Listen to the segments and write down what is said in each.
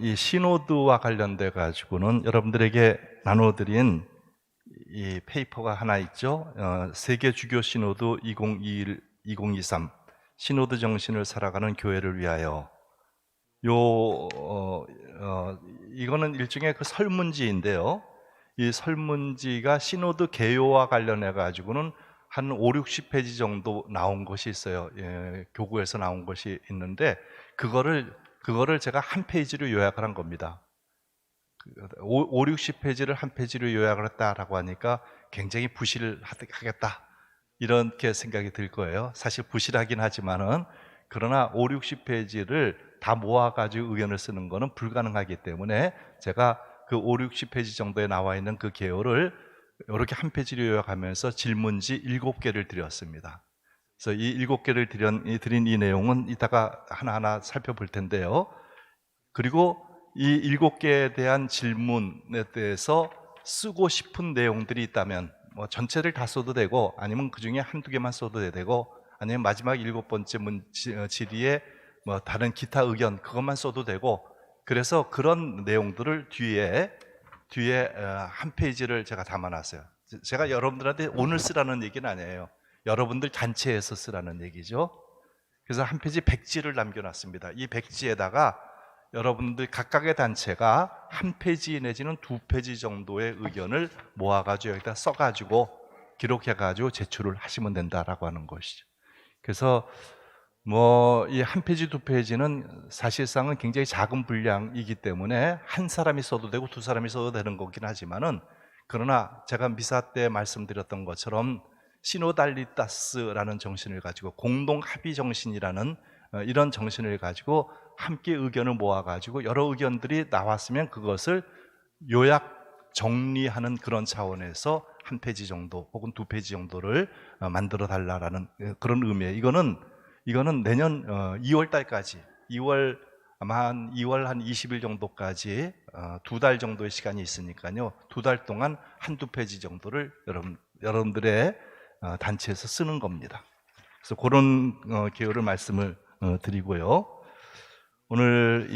이 시노드와 관련돼 가지고는 여러분들에게 나눠드린 이 페이퍼가 하나 있죠. 세계 주교 시노드 2021-2023 시노드 정신을 살아가는 교회를 위하여. 이거는 일종의 그 설문지인데요. 이 설문지가 시노드 개요와 관련해 가지고는 한 5-60페이지 정도 나온 것이 있어요. 교구에서 나온 것이 있는데 그거를 제가 한 페이지로 요약을 한 겁니다. 5-60페이지를 한 페이지로 요약을 했다라고 하니까 굉장히 부실하겠다 이렇게 생각이 들 거예요. 사실 부실하긴 하지만은, 그러나 5-60페이지를 다 모아가지고 의견을 쓰는 것은 불가능하기 때문에 제가 그 5-60페이지 정도에 나와 있는 그 개요를 이렇게 한 페이지로 요약하면서 질문지 7개를 드렸습니다. 그래서 이 7개를 드린 이 내용은 이따가 하나하나 살펴볼 텐데요. 그리고 이 7개에 대한 질문에 대해서 쓰고 싶은 내용들이 있다면 뭐 전체를 다 써도 되고, 아니면 그 중에 한두 개만 써도 되고, 아니면 마지막 7번째 질의에 뭐 다른 기타 의견 그것만 써도 되고, 그래서 그런 내용들을 뒤에 한 페이지를 제가 담아놨어요. 제가 여러분들한테 오늘 쓰라는 얘기는 아니에요. 여러분들 단체에서 쓰라는 얘기죠. 그래서 한 페이지 100지를 남겨놨습니다. 이 100지에다가 여러분들 각각의 단체가 한 페이지 내지는 2페이지 정도의 의견을 모아가지고 여기다 써가지고 기록해가지고 제출을 하시면 된다라고 하는 것이죠. 그래서 뭐 이 한 페이지 2페이지는 사실상은 굉장히 작은 분량이기 때문에 한 사람이 써도 되고 두 사람이 써도 되는 거긴 하지만은, 그러나 제가 미사 때 말씀드렸던 것처럼 시노달리타스라는 정신을 가지고, 공동 합의 정신이라는 이런 정신을 가지고 함께 의견을 모아가지고 여러 의견들이 나왔으면 그것을 요약 정리하는 그런 차원에서 한 페이지 정도 혹은 2페이지 정도를 만들어 달라라는 그런 의미예요. 이거는 내년 2월 달까지, 아마 한 2월 한 20일 정도까지 2달 정도의 시간이 있으니까요. 2달 동안 한두 페이지 정도를 여러분들의 단체에서 쓰는 겁니다. 그래서 그런 개요를 말씀을 드리고요. 오늘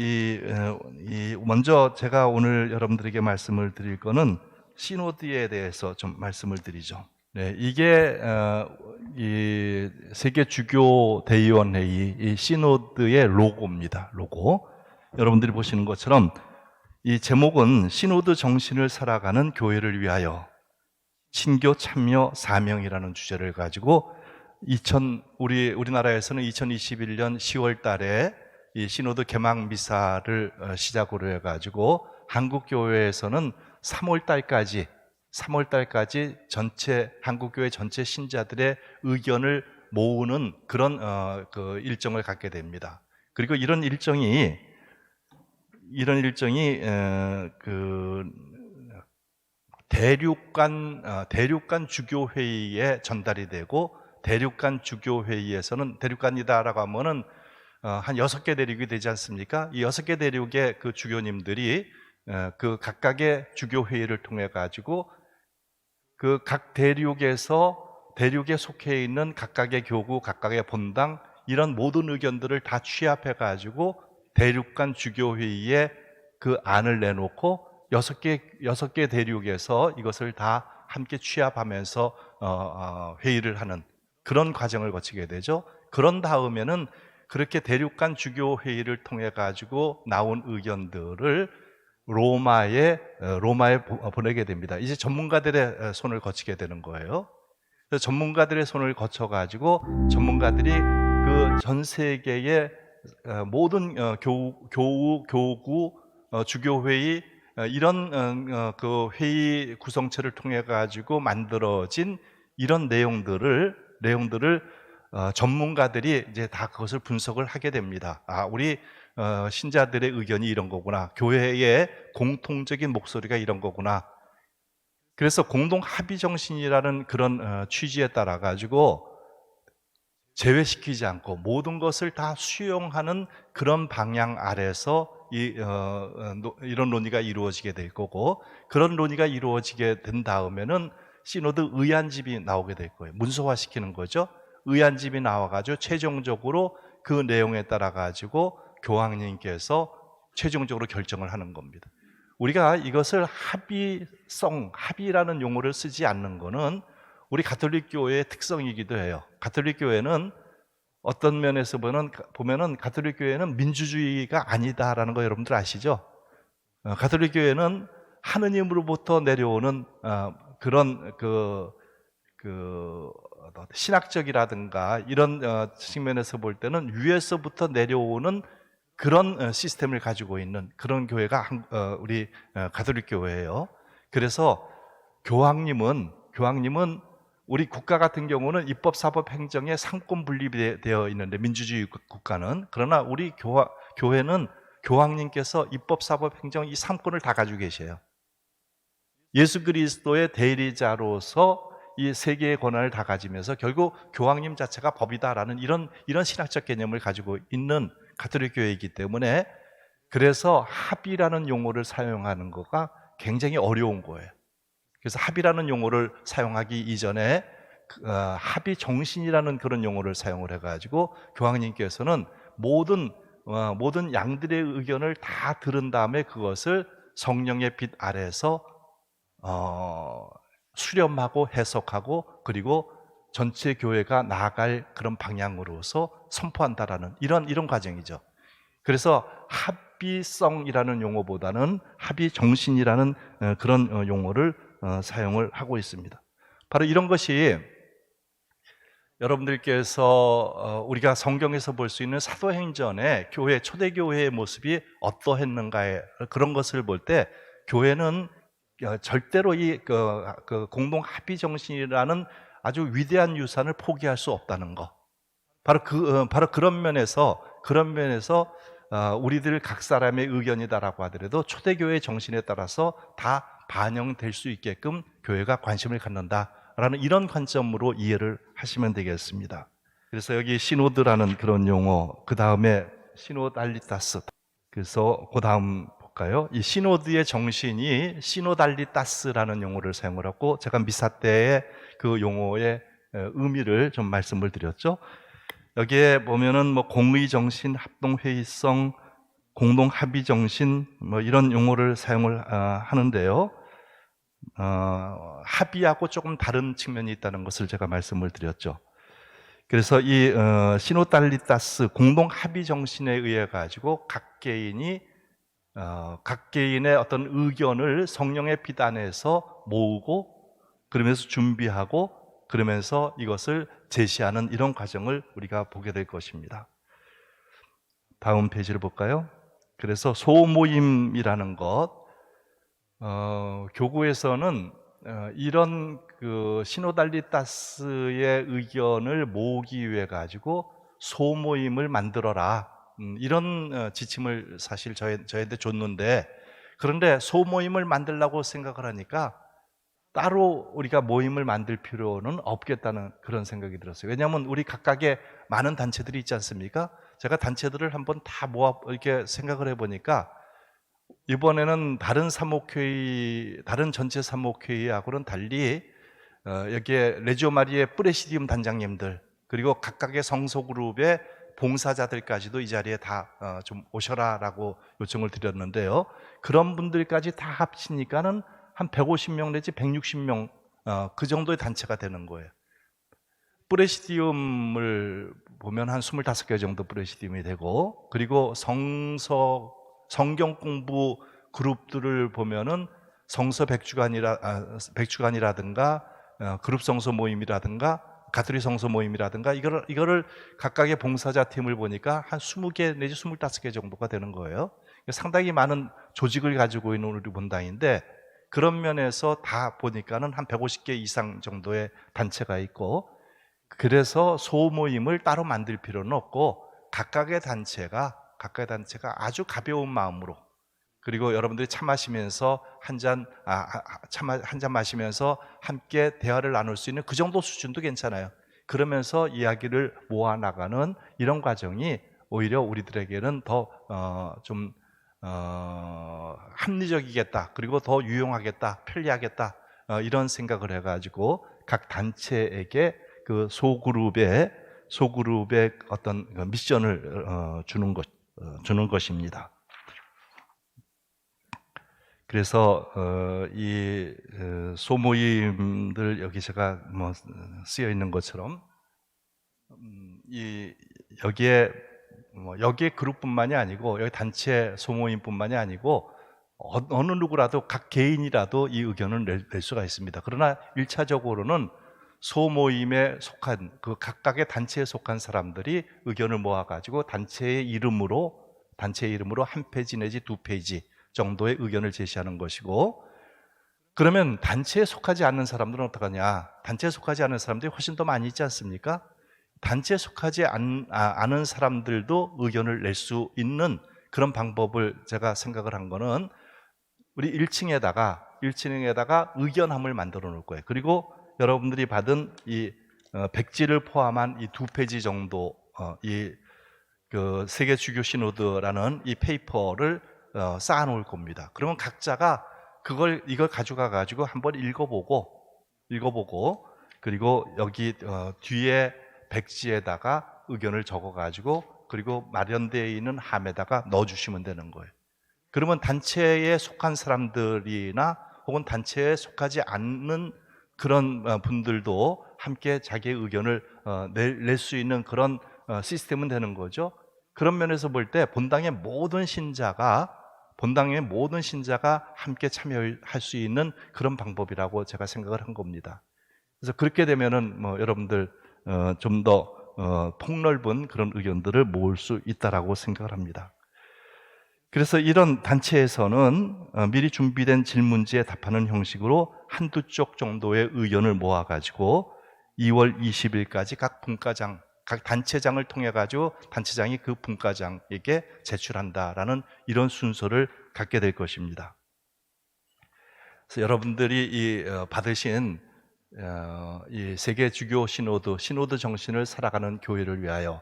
먼저 제가 오늘 여러분들에게 말씀을 드릴 거는 시노드에 대해서 좀 말씀을 드리죠. 네, 이게 이 세계 주교 대의원회의 이 시노드의 로고입니다. 로고. 여러분들이 보시는 것처럼 이 제목은 시노드 정신을 살아가는 교회를 위하여 친교 참여 사명이라는 주제를 가지고 우리나라에서는 2021년 10월 달에 이 시노드 개막 미사를 시작으로 해가지고 한국 교회에서는 3월 달까지 전체 한국 교회 전체 신자들의 의견을 모으는 그런 그 일정을 갖게 됩니다. 그리고 이런 일정이 그 대륙간 주교 회의에 전달이 되고, 대륙간 주교 회의에서는, 대륙간이다라고 하면은 한 6개 대륙이 되지 않습니까? 이 6개 대륙의 그 주교님들이 그 각각의 주교 회의를 통해 가지고 그 각 대륙에 속해 있는 각각의 교구, 각각의 본당, 이런 모든 의견들을 다 취합해 가지고 대륙간 주교 회의에 그 안을 내놓고 6개 대륙에서 이것을 다 함께 취합하면서 회의를 하는 그런 과정을 거치게 되죠. 그런 다음에는 그렇게 대륙간 주교 회의를 통해 가지고 나온 의견들을 로마에 보내게 됩니다. 이제 전문가들의 손을 거치게 되는 거예요. 그래서 전문가들의 손을 거쳐 가지고 전문가들이 그 전 세계의 모든 교구, 주교 회의, 이런 그 회의 구성체를 통해 가지고 만들어진 이런 내용들을 전문가들이 이제 다 그것을 분석을 하게 됩니다. 우리 신자들의 의견이 이런 거구나. 교회의 공통적인 목소리가 이런 거구나. 그래서 공동 합의 정신이라는 그런 취지에 따라 가지고 제외시키지 않고 모든 것을 다 수용하는 그런 방향 아래서 이런 논의가 이루어지게 될 거고, 그런 논의가 이루어지게 된 다음에는 시노드 의안집이 나오게 될 거예요. 문서화시키는 거죠. 의안집이 나와가지고 최종적으로 그 내용에 따라 가지고 교황님께서 최종적으로 결정을 하는 겁니다. 우리가 이것을 합의라는 용어를 쓰지 않는 것은 우리 가톨릭 교회의 특성이기도 해요. 가톨릭 교회는 어떤 면에서 보면은 가톨릭 교회는 민주주의가 아니다라는 거 여러분들 아시죠? 가톨릭 교회는 하느님으로부터 내려오는 그런 신학적이라든가 이런 측면에서 볼 때는 위에서부터 내려오는 그런 시스템을 가지고 있는 그런 교회가 우리 가톨릭 교회예요. 그래서 교황님은 우리 국가 같은 경우는 입법, 사법, 행정에 상권 분리되어 있는데 민주주의 국가는, 그러나 우리 교회는 교황님께서 입법, 사법, 행정 이 3권을 다 가지고 계셔요. 예수 그리스도의 대리자로서 이 세 개의 권한을 다 가지면서 결국 교황님 자체가 법이다라는 이런 신학적 개념을 가지고 있는 가톨릭 교회이기 때문에, 그래서 합의라는 용어를 사용하는 거가 굉장히 어려운 거예요. 그래서 합의라는 용어를 사용하기 이전에 합의 정신이라는 그런 용어를 사용을 해가지고 교황님께서는 모든 양들의 의견을 다 들은 다음에 그것을 성령의 빛 아래서 수렴하고 해석하고 그리고 전체 교회가 나아갈 그런 방향으로서 선포한다라는 이런 과정이죠. 그래서 합의성이라는 용어보다는 합의 정신이라는 그런 용어를 사용을 하고 있습니다. 바로 이런 것이 여러분들께서 우리가 성경에서 볼 수 있는 사도행전의 교회, 초대교회의 모습이 어떠했는가에 그런 것을 볼 때 교회는 절대로 이 공동 합의 정신이라는 아주 위대한 유산을 포기할 수 없다는 거. 바로 그런 면에서 우리들 각 사람의 의견이다라고 하더라도 초대교회의 정신에 따라서 다 반영될 수 있게끔 교회가 관심을 갖는다라는 이런 관점으로 이해를 하시면 되겠습니다. 그래서 여기 시노드라는 그런 용어, 그 다음에 시노달리타스. 그래서 그 다음 볼까요? 이 시노드의 정신이 시노달리타스라는 용어를 사용을 하고, 제가 미사 때의 그 용어의 의미를 좀 말씀을 드렸죠. 여기에 보면은 공의 정신, 합동 회의성, 공동 합의 정신 이런 용어를 사용을 하는데요. 합의하고 조금 다른 측면이 있다는 것을 제가 말씀을 드렸죠. 그래서 이 시노달리타스 공동 합의 정신에 의해 가지고 각 개인의 어떤 의견을 성령의 빛 안에서 모으고 그러면서 준비하고 그러면서 이것을 제시하는 이런 과정을 우리가 보게 될 것입니다. 다음 페이지를 볼까요? 그래서 소모임이라는 것, 교구에서는 이런 시노달리타스의 의견을 모으기 위해 가지고 소모임을 만들어라, 이런 지침을 사실 저희한테 줬는데, 그런데 소모임을 만들라고 생각을 하니까 따로 우리가 모임을 만들 필요는 없겠다는 그런 생각이 들었어요. 왜냐하면 우리 각각의 많은 단체들이 있지 않습니까? 제가 단체들을 한번 다 모아 이렇게 생각을 해보니까 이번에는 다른 전체 사목회의하고는 달리 여기에 레지오 마리의 프레시디움 단장님들 그리고 각각의 성소그룹의 봉사자들까지도 이 자리에 다 좀 오셔라라고 요청을 드렸는데요. 그런 분들까지 다 합치니까는 한 150명 내지 160명 그 정도의 단체가 되는 거예요. 프레시디움을 보면 한 25개 정도 프레시디움이 되고, 그리고 성경 공부 그룹들을 보면은 성서 백주간이라든가 그룹 성서 모임이라든가 가톨릭 성서 모임이라든가 이거를 각각의 봉사자 팀을 보니까 한 20개 내지 25개 정도가 되는 거예요. 상당히 많은 조직을 가지고 있는 우리 본당인데, 그런 면에서 다 보니까는 한 150개 이상 정도의 단체가 있고, 그래서 소모임을 따로 만들 필요는 없고 각각의 단체가 아주 가벼운 마음으로, 그리고 여러분들이 차 마시면서 한 잔 마시면서 함께 대화를 나눌 수 있는 그 정도 수준도 괜찮아요. 그러면서 이야기를 모아 나가는 이런 과정이 오히려 우리들에게는 더 합리적이겠다, 그리고 더 유용하겠다, 편리하겠다, 이런 생각을 해가지고 각 단체에게 그 소그룹의 어떤 미션을 주는 것입니다. 그래서 소모임들 여기 제가 뭐 쓰여 있는 것처럼 여기에 여기에 그룹뿐만이 아니고 여기 단체 소모임뿐만이 아니고 어느 누구라도 각 개인이라도 이 의견을 낼 수가 있습니다. 그러나 1차적으로는 소모임에 속한 그 각각의 단체에 속한 사람들이 의견을 모아가지고 단체의 이름으로 한 페이지 내지 두 페이지 정도의 의견을 제시하는 것이고, 그러면 단체에 속하지 않는 사람들은 어떡하냐? 단체에 속하지 않는 사람들이 훨씬 더 많이 있지 않습니까? 단체에 속하지 않은 사람들도 의견을 낼 수 있는 그런 방법을 제가 생각을 한 거는 우리 1층에다가 의견함을 만들어 놓을 거예요. 그리고 여러분들이 받은 이 백지를 포함한 이 두 페이지 정도 그 세계 주교 시노드라는 이 페이퍼를 쌓아 놓을 겁니다. 그러면 각자가 이걸 가져가 가지고 한번 읽어보고 그리고 여기 뒤에 백지에다가 의견을 적어 가지고 그리고 마련되어 있는 함에다가 넣어 주시면 되는 거예요. 그러면 단체에 속한 사람들이나 혹은 단체에 속하지 않는 그런 분들도 함께 자기의 의견을 낼 수 있는 그런 시스템은 되는 거죠. 그런 면에서 볼 때 본당의 모든 신자가 함께 참여할 수 있는 그런 방법이라고 제가 생각을 한 겁니다. 그래서 그렇게 되면은 여러분들 좀 더 폭넓은 그런 의견들을 모을 수 있다라고 생각을 합니다. 그래서 이런 단체에서는 미리 준비된 질문지에 답하는 형식으로 한두 쪽 정도의 의견을 모아가지고 2월 20일까지 각 단체장을 통해 가지고 단체장이 그 분과장에게 제출한다라는 이런 순서를 갖게 될 것입니다. 그래서 여러분들이 받으신 이 세계 주교 시노드 정신을 살아가는 교회를 위하여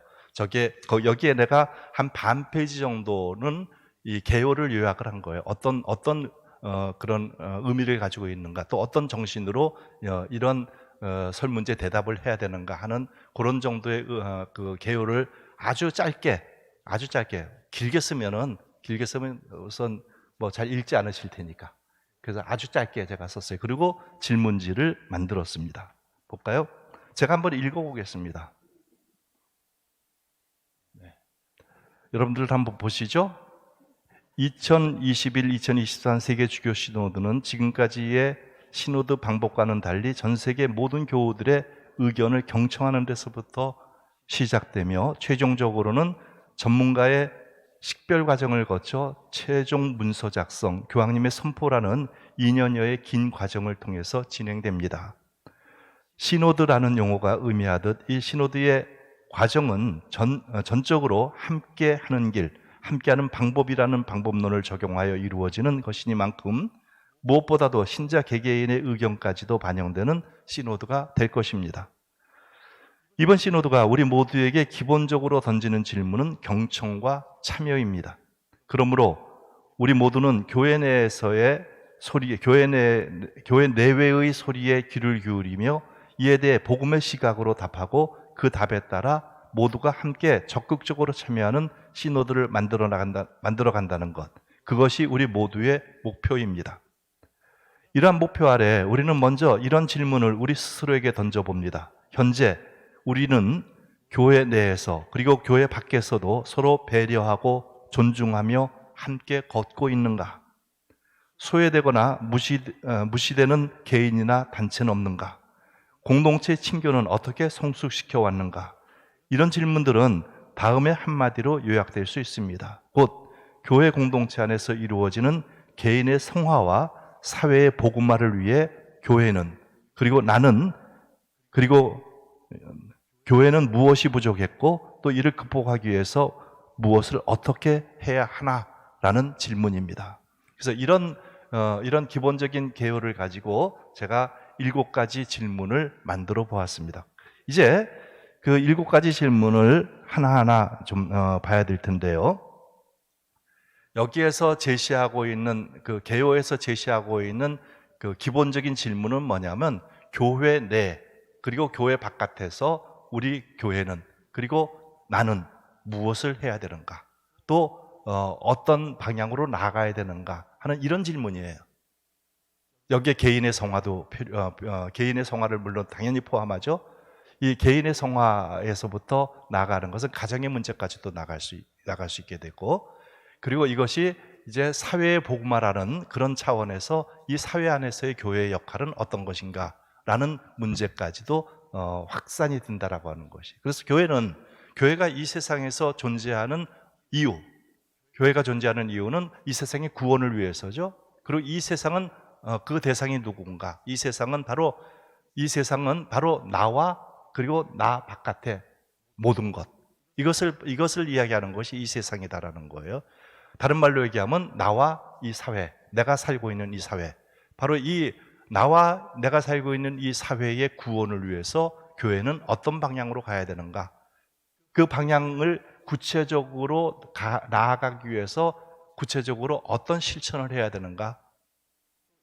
여기에 내가 한 반 페이지 정도는 이 개요를 요약을 한 거예요. 어떤 그런 의미를 가지고 있는가, 또 어떤 정신으로 이런 설문제 대답을 해야 되는가 하는 그런 정도의 그 개요를 아주 짧게 길게 쓰면 우선 잘 읽지 않으실 테니까 그래서 아주 짧게 제가 썼어요. 그리고 질문지를 만들었습니다. 볼까요? 제가 한번 읽어보겠습니다. 네. 여러분들 한번 보시죠. 2021-2023 세계 주교 시노드는 지금까지의 시노드 방법과는 달리 전 세계 모든 교우들의 의견을 경청하는 데서부터 시작되며 최종적으로는 전문가의 식별 과정을 거쳐 최종 문서 작성, 교황님의 선포라는 2년여의 긴 과정을 통해서 진행됩니다. 시노드라는 용어가 의미하듯 이 시노드의 과정은 전적으로 함께하는 길, 함께하는 방법이라는 방법론을 적용하여 이루어지는 것이니만큼 무엇보다도 신자 개개인의 의견까지도 반영되는 시노드가 될 것입니다. 이번 시노드가 우리 모두에게 기본적으로 던지는 질문은 경청과 참여입니다. 그러므로 우리 모두는 교회 내에서의 소리, 교회 내외의 소리에 귀를 기울이며 이에 대해 복음의 시각으로 답하고 그 답에 따라 모두가 함께 적극적으로 참여하는 시노드를 만들어 간다는 것, 그것이 우리 모두의 목표입니다. 이러한 목표 아래 우리는 먼저 이런 질문을 우리 스스로에게 던져봅니다. 현재 우리는 교회 내에서 그리고 교회 밖에서도 서로 배려하고 존중하며 함께 걷고 있는가? 소외되거나 무시되는 개인이나 단체는 없는가? 공동체의 친교는 어떻게 성숙시켜 왔는가? 이런 질문들은 다음의 한마디로 요약될 수 있습니다. 곧 교회 공동체 안에서 이루어지는 개인의 성화와 사회의 복음화를 위해 교회는 그리고 나는 그리고 교회는 무엇이 부족했고 또 이를 극복하기 위해서 무엇을 어떻게 해야 하나라는 질문입니다. 그래서 이런 기본적인 개요를 가지고 제가 7가지 질문을 만들어 보았습니다. 이제 그 7가지 질문을 하나하나 좀 봐야 될 텐데요. 여기에서 제시하고 있는 그 개요에서 제시하고 있는 그 기본적인 질문은 뭐냐면 교회 내 그리고 교회 바깥에서 우리 교회는 그리고 나는 무엇을 해야 되는가? 또 어떤 방향으로 나아가야 되는가 하는 이런 질문이에요. 여기에 개인의 성화도 개인의 성화를 물론 당연히 포함하죠. 이 개인의 성화에서부터 나아가는 것은 가정의 문제까지도 나갈 수 있게 되고, 그리고 이것이 이제 사회의 복음화라는 그런 차원에서 이 사회 안에서의 교회의 역할은 어떤 것인가라는 문제까지도 확산이 된다라고 하는 것이. 그래서 교회가 이 세상에서 존재하는 이유, 교회가 존재하는 이유는 이 세상의 구원을 위해서죠. 그리고 이 세상은 그 대상이 누군가? 이 세상은 바로 나와 그리고 나 바깥의 모든 것. 이것을 이야기하는 것이 이 세상이다라는 거예요. 다른 말로 얘기하면 나와 이 사회, 내가 살고 있는 이 사회, 바로 이 나와 내가 살고 있는 이 사회의 구원을 위해서 교회는 어떤 방향으로 가야 되는가? 그 방향을 구체적으로 나아가기 위해서 구체적으로 어떤 실천을 해야 되는가?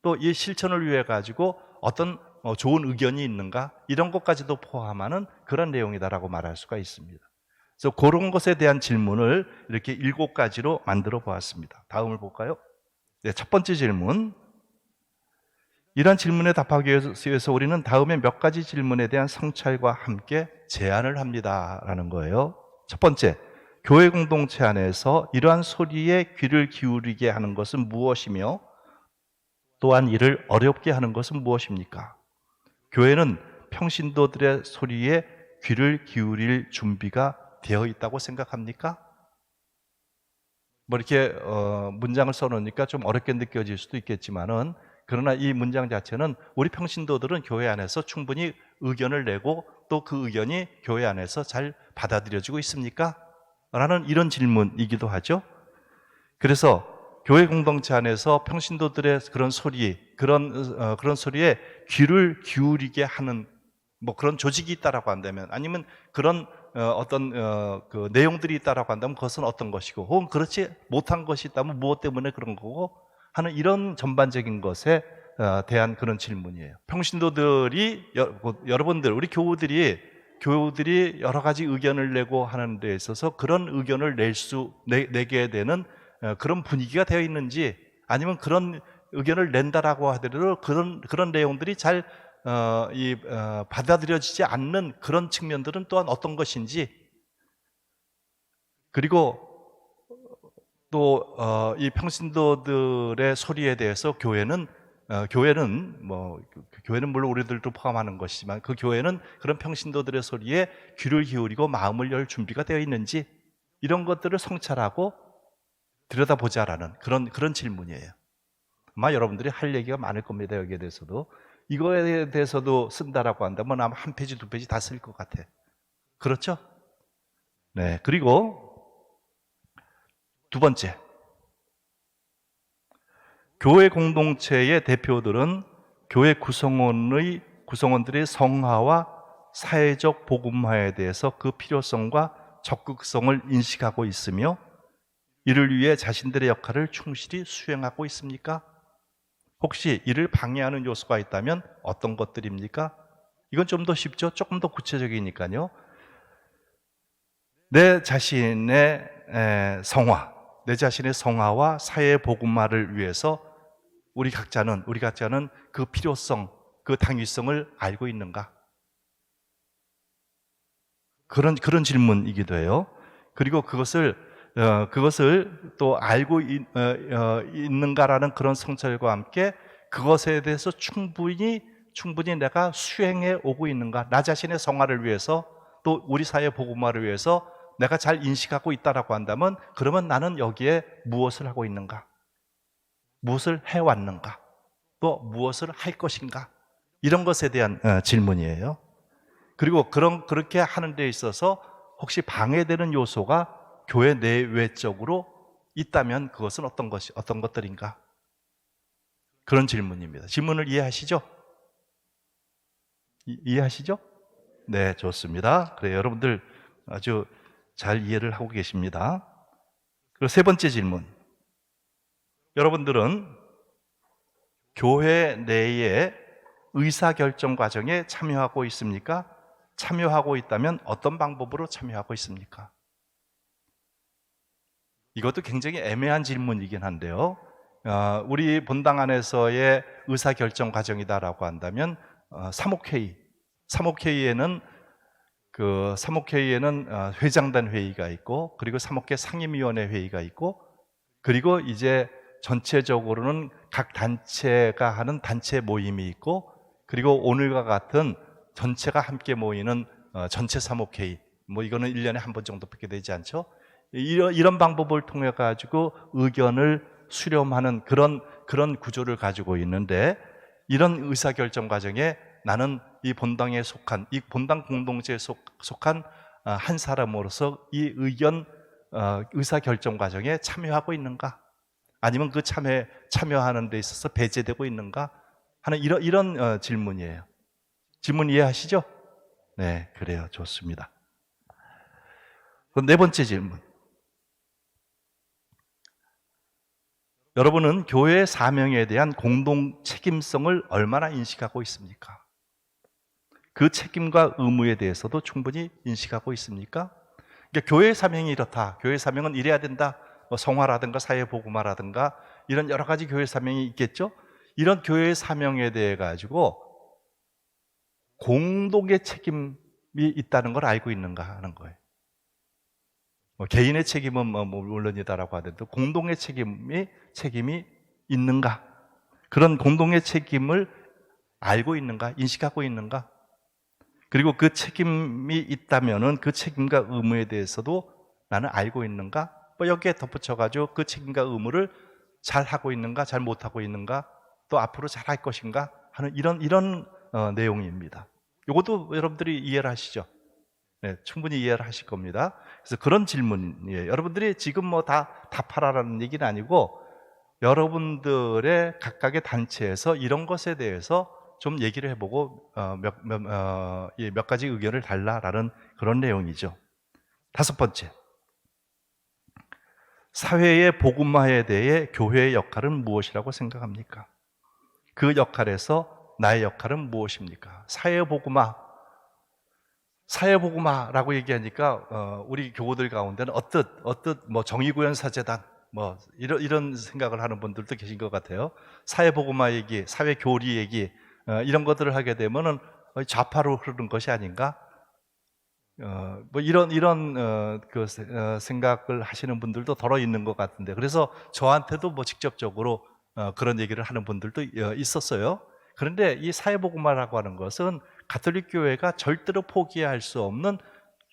또 이 실천을 위해 가지고 어떤 좋은 의견이 있는가? 이런 것까지도 포함하는 그런 내용이다라고 말할 수가 있습니다. 그래서 그런 것에 대한 질문을 이렇게 7가지로 만들어 보았습니다. 다음을 볼까요? 네, 첫 번째 질문. 이런 질문에 답하기 위해서 우리는 다음에 몇 가지 질문에 대한 성찰과 함께 제안을 합니다라는 거예요. 첫 번째, 교회 공동체 안에서 이러한 소리에 귀를 기울이게 하는 것은 무엇이며 또한 이를 어렵게 하는 것은 무엇입니까? 교회는 평신도들의 소리에 귀를 기울일 준비가 되어 있다고 생각합니까? 뭐 이렇게 문장을 써놓으니까 좀 어렵게 느껴질 수도 있겠지만은, 그러나 이 문장 자체는 우리 평신도들은 교회 안에서 충분히 의견을 내고 또 그 의견이 교회 안에서 잘 받아들여지고 있습니까? 라는 이런 질문이기도 하죠. 그래서 교회 공동체 안에서 평신도들의 그런 소리에 귀를 기울이게 하는 뭐 그런 조직이 있다라고 한다면, 아니면 그런 그 내용들이 있다라고 한다면 그것은 어떤 것이고, 혹은 그렇지 못한 것이 있다면 무엇 때문에 그런 거고 하는 이런 전반적인 것에 대한 그런 질문이에요. 평신도들이 여러분들 우리 교우들이 여러 가지 의견을 내고 하는 데 있어서 그런 의견을 내게 되는 그런 분위기가 되어 있는지, 아니면 그런 의견을 낸다라고 하더라도 그런 내용들이 잘 받아들여지지 않는 그런 측면들은 또한 어떤 것인지, 그리고 또 이 평신도들의 소리에 대해서 교회는 물론 우리들도 포함하는 것이지만 그 교회는 그런 평신도들의 소리에 귀를 기울이고 마음을 열 준비가 되어 있는지, 이런 것들을 성찰하고 들여다보자라는 그런 질문이에요. 아마 여러분들이 할 얘기가 많을 겁니다. 여기에 대해서도. 이거에 대해서도 쓴다라고 한다면 아마 한 페이지, 두 페이지 다 쓸 것 같아. 그렇죠? 네. 그리고 두 번째, 교회 공동체의 대표들은 교회 구성원들의 성화와 사회적 복음화에 대해서 그 필요성과 적극성을 인식하고 있으며 이를 위해 자신들의 역할을 충실히 수행하고 있습니까? 혹시 이를 방해하는 요소가 있다면 어떤 것들입니까? 이건 좀 더 쉽죠? 조금 더 구체적이니까요. 내 자신의 성화와 사회 복음화를 위해서 우리 각자는 그 필요성, 그 당위성을 알고 있는가? 그런 질문이기도 해요. 그리고 그것을 또 알고 있는가라는 그런 성찰과 함께 그것에 대해서 충분히 내가 수행해 오고 있는가? 나 자신의 성화를 위해서, 또 우리 사회 복음화를 위해서 내가 잘 인식하고 있다라고 한다면, 그러면 나는 여기에 무엇을 하고 있는가? 무엇을 해왔는가? 또 무엇을 할 것인가? 이런 것에 대한 질문이에요. 그리고 그렇게 하는 데 있어서 혹시 방해되는 요소가 교회 내외적으로 있다면 그것은 어떤 것들인가? 그런 질문입니다. 질문을 이해하시죠? 이해하시죠? 네, 좋습니다. 그래, 여러분들 아주 잘 이해를 하고 계십니다. 그리고 세 번째 질문. 여러분들은 교회 내의 의사결정 과정에 참여하고 있습니까? 참여하고 있다면 어떤 방법으로 참여하고 있습니까? 이것도 굉장히 애매한 질문이긴 한데요. 우리 본당 안에서의 의사결정 과정이다라고 한다면 사목회의에는 회장단 회의가 있고, 그리고 사목회 상임위원회 회의가 있고, 그리고 이제 전체적으로는 각 단체가 하는 단체 모임이 있고, 그리고 오늘과 같은 전체가 함께 모이는 전체 사목회의, 이거는 1년에 한 번 정도밖에 되지 않죠. 이런 방법을 통해 가지고 의견을 수렴하는 그런 구조를 가지고 있는데, 이런 의사결정 과정에 나는 이 본당에 속한, 이 본당 공동체에 속한 한 사람으로서 이 의사결정 과정에 참여하고 있는가? 아니면 그 참여하는 데 있어서 배제되고 있는가? 하는 이런 질문이에요. 질문 이해하시죠? 네, 그래요. 좋습니다. 그럼 네 번째 질문. 여러분은 교회의 사명에 대한 공동 책임성을 얼마나 인식하고 있습니까? 그 책임과 의무에 대해서도 충분히 인식하고 있습니까? 그러니까 교회의 사명이 이렇다. 교회의 사명은 이래야 된다. 성화라든가 사회복음화라든가 이런 여러 가지 교회의 사명이 있겠죠? 이런 교회의 사명에 대해 가지고 공동의 책임이 있다는 걸 알고 있는가 하는 거예요. 개인의 책임은 물론이다라고 하더라도 공동의 책임이 있는가? 그런 공동의 책임을 알고 있는가? 인식하고 있는가? 그리고 그 책임이 있다면은 그 책임과 의무에 대해서도 나는 알고 있는가? 여기에 덧붙여가지고 그 책임과 의무를 잘 하고 있는가? 잘 못하고 있는가? 또 앞으로 잘 할 것인가? 하는 이런 내용입니다. 이것도 여러분들이 이해를 하시죠? 네, 충분히 이해를 하실 겁니다. 그래서 그런 질문이에요. 여러분들이 지금 다 답하라는 얘기는 아니고, 여러분들의 각각의 단체에서 이런 것에 대해서 좀 얘기를 해보고 몇 가지 의견을 달라라는 그런 내용이죠. 다섯 번째, 사회의 복음화에 대해 교회의 역할은 무엇이라고 생각합니까? 그 역할에서 나의 역할은 무엇입니까? 사회복음화라고 얘기하니까 우리 교우들 가운데는 정의구현사재단 이런 생각을 하는 분들도 계신 것 같아요. 사회복음화 얘기, 사회교리 얘기 이런 것들을 하게 되면은 좌파로 흐르는 것이 아닌가? 이런 생각을 하시는 분들도 덜어 있는 것 같은데, 그래서 저한테도 직접적으로 그런 얘기를 하는 분들도 있었어요. 그런데 이 사회복음화라고 하는 것은 가톨릭 교회가 절대로 포기할 수 없는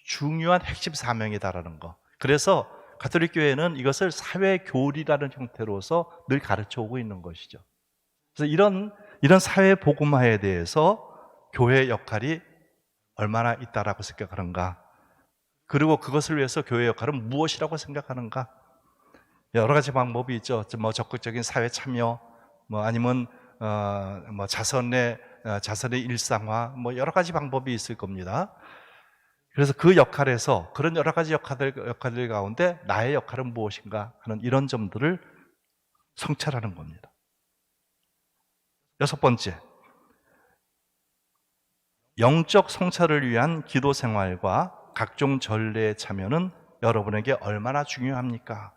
중요한 핵심 사명이다라는 거. 그래서 가톨릭 교회는 이것을 사회교리라는 형태로서 늘 가르쳐 오고 있는 것이죠. 그래서 이런 사회복음화에 대해서 교회의 역할이 얼마나 있다라고 생각하는가? 그리고 그것을 위해서 교회의 역할은 무엇이라고 생각하는가? 여러 가지 방법이 있죠. 적극적인 사회 참여, 아니면 자선의 일상화, 여러 가지 방법이 있을 겁니다. 그래서 그 역할에서 그런 여러 가지 역할들 가운데 나의 역할은 무엇인가 하는 이런 점들을 성찰하는 겁니다. 여섯 번째, 영적 성찰을 위한 기도 생활과 각종 전례의 참여는 여러분에게 얼마나 중요합니까?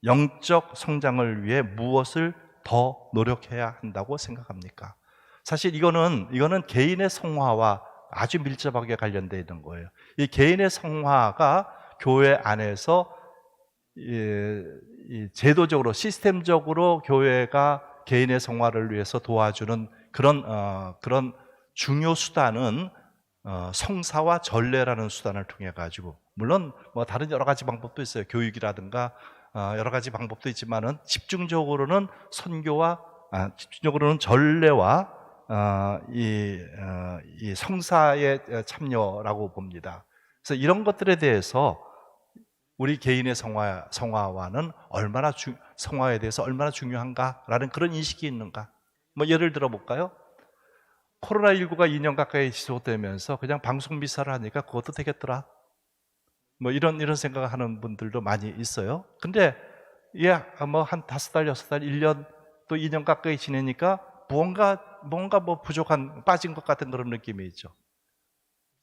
영적 성장을 위해 무엇을 더 노력해야 한다고 생각합니까? 사실 이거는 개인의 성화와 아주 밀접하게 관련되어 있는 거예요. 이 개인의 성화가 교회 안에서 제도적으로, 시스템적으로 교회가 개인의 성화를 위해서 도와주는 그런 중요 수단은 성사와 전례라는 수단을 통해 가지고, 물론 다른 여러 가지 방법도 있어요. 교육이라든가 여러 가지 방법도 있지만은 집중적으로는 전례와 이 성사의 참여라고 봅니다. 그래서 이런 것들에 대해서 우리 개인의 성화와는 성화에 대해서 얼마나 중요한가라는 그런 인식이 있는가? 예를 들어 볼까요? 코로나19가 2년 가까이 지속되면서 그냥 방송 미사를 하니까 그것도 되겠더라. 이런 생각을 하는 분들도 많이 있어요. 근데 한 5달, 6달, 1년 또 2년 가까이 지내니까 뭔가 부족한, 빠진 것 같은 그런 느낌이 있죠.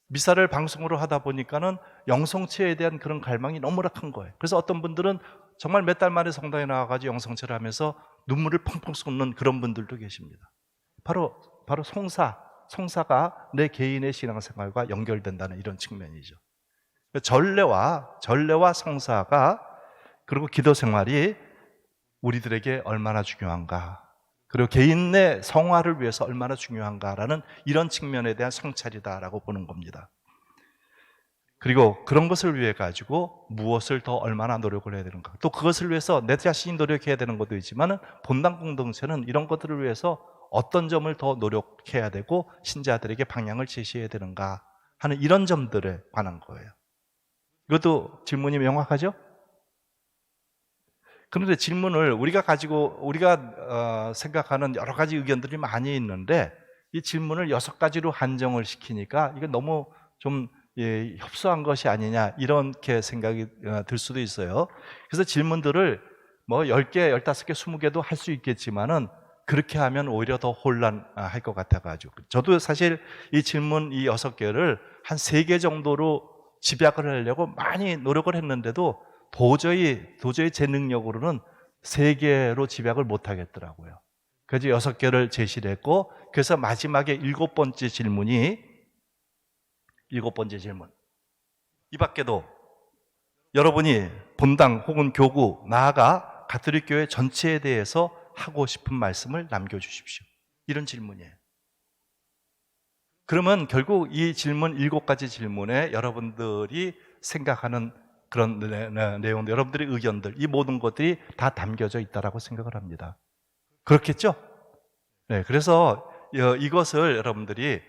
미사를 방송으로 하다 보니까는 영성체에 대한 그런 갈망이 너무나 큰 거예요. 그래서 어떤 분들은 정말 몇 달 만에 성당에 나와가지고 영성체를 하면서 눈물을 펑펑 쏟는 그런 분들도 계십니다. 바로 송사가 내 개인의 신앙생활과 연결된다는 이런 측면이죠. 전례와 성사가, 그리고 기도 생활이 우리들에게 얼마나 중요한가, 그리고 개인의 성화를 위해서 얼마나 중요한가라는 이런 측면에 대한 성찰이다라고 보는 겁니다. 그리고 그런 것을 위해 가지고 무엇을 더 얼마나 노력을 해야 되는가, 또 그것을 위해서 내 자신이 노력해야 되는 것도 있지만 본당 공동체는 이런 것들을 위해서 어떤 점을 더 노력해야 되고 신자들에게 방향을 제시해야 되는가 하는 이런 점들에 관한 거예요. 이것도 질문이 명확하죠? 그런데 질문을 우리가 생각하는 여러 가지 의견들이 많이 있는데 이 질문을 6가지로 한정을 시키니까 이게 너무 좀 협소한 것이 아니냐 이렇게 생각이 들 수도 있어요. 그래서 질문들을 뭐 10개, 15개, 20개도 할 수 있겠지만은 그렇게 하면 오히려 더 혼란할 것 같아가지고 저도 사실 이 질문 이 6개를 한 3개 정도로 집약을 하려고 많이 노력을 했는데도 도저히 제 능력으로는 3개로 집약을 못 하겠더라고요. 그래서 6개를 제시를 했고, 그래서 마지막에 7번째 질문. 이 밖에도 여러분이 본당 혹은 교구, 나아가 가톨릭 교회 전체에 대해서 하고 싶은 말씀을 남겨주십시오. 이런 질문이에요. 그러면 결국 이 질문 7가지 질문에 여러분들이 생각하는 그런 내용들, 여러분들의 의견들, 이 모든 것들이 다 담겨져 있다고 생각을 합니다. 그렇겠죠? 네, 그래서 이것을 여러분들이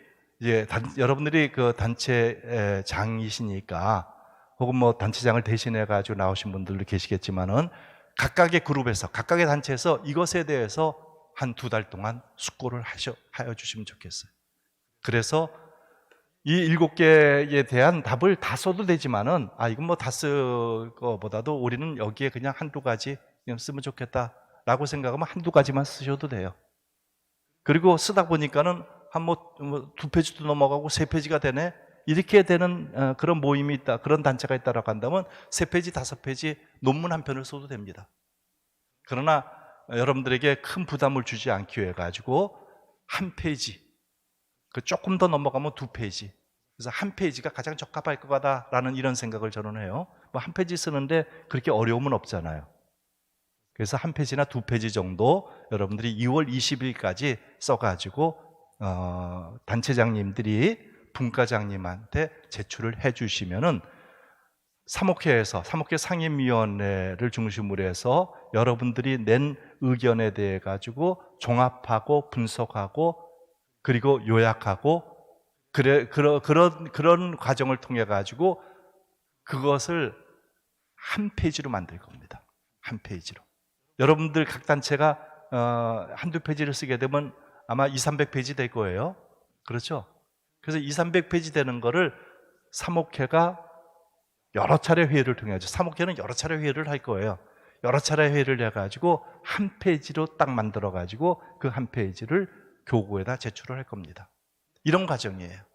그 단체장이시니까 혹은 뭐 단체장을 대신해 가지고 나오신 분들도 계시겠지만은 각각의 그룹에서, 각각의 단체에서 이것에 대해서 한 2달 동안 숙고를 하여 주시면 좋겠어요. 그래서 이 7개에 대한 답을 다 써도 되지만은 이건 뭐 다 쓸 거보다도 우리는 여기에 그냥 1-2가지 쓰면 좋겠다라고 생각하면 1-2가지만 쓰셔도 돼요. 그리고 쓰다 보니까는 한 2페이지도 넘어가고 3페이지가 되네, 이렇게 되는 그런 모임이 있다, 그런 단체가 있다라고 한다면 3페이지, 5페이지 논문 한 편을 써도 됩니다. 그러나 여러분들에게 큰 부담을 주지 않기 위해 가지고 한 페이지, 조금 더 넘어가면 2페이지, 그래서 한 페이지가 가장 적합할 거다라는 이런 생각을 저는 해요. 뭐 한 페이지 쓰는데 그렇게 어려움은 없잖아요. 그래서 한 페이지나 2페이지 정도 여러분들이 2월 20일까지 써가지고 단체장님들이 분과장님한테 제출을 해주시면은 사목회 상임위원회를 중심으로 해서 여러분들이 낸 의견에 대해 가지고 종합하고 분석하고 그리고 요약하고 그런 과정을 통해 가지고 그것을 한 페이지로 만들 겁니다. 한 페이지로. 여러분들 각 단체가 1-2페이지를 쓰게 되면 아마 200-300페이지 될 거예요. 그렇죠? 그래서 200-300페이지 되는 거를 사목회가 여러 차례 회의를 통해 가지고, 사목회는 여러 차례 회의를 할 거예요. 여러 차례 회의를 해가지고 한 페이지로 딱 만들어가지고 그 한 페이지를 교구에다 제출을 할 겁니다. 이런 과정이에요.